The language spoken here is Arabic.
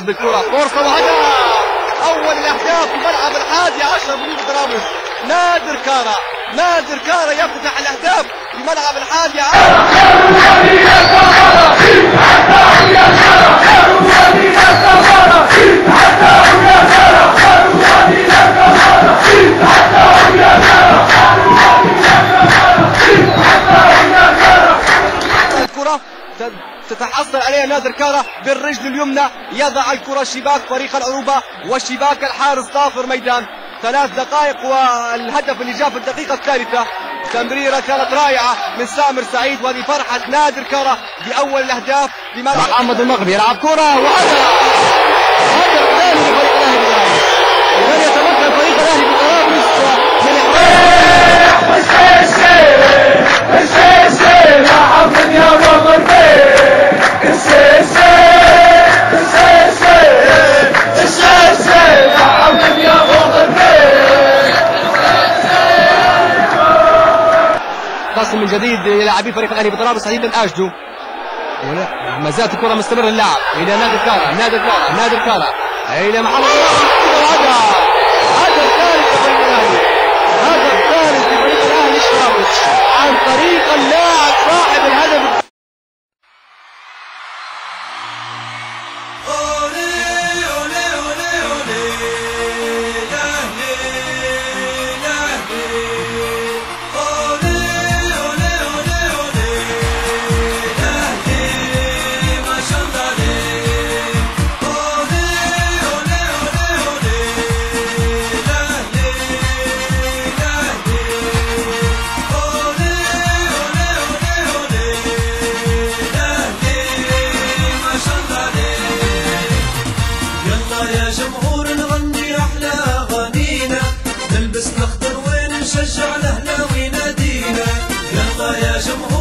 يلعب بالكرة، فرصة وهدف. أول الأهداف في ملعب 11 بمدينة طرابلس. نادر كارا يفتح الأهداف في ملعب 11. الكرة تتحصل عليها نادر كارا بالرجل اليمنى، يضع الكرة شباك فريق العروبة وشباك الحارس ظافر ميدان. 3 دقائق والهدف اللي جاء في الدقيقة الثالثة. تمريرة كانت رائعة من سامر سعيد، وهذه فرحة نادر كارا بأول الأهداف بملعب محمد المغربي. يلعب كرة وهدف ثاني لفريق الأهلي بطرابلس. لن يتمكن فريق الأهلي بطرابلس من من جديد لاعبي فريق الاهلي بطرابلس حديدا اجدو. ما زالت الكره مستمره للعب الى نادر كارا الى محمد هدف ثالث لفريق الاهلي، هدف ثالث لفريق الاهلي بطرابلس عن طريق اللاعب صاحب الهدف. نلبس نخضر ونشجع الاهلاوي نادينا، يلا يا جمهور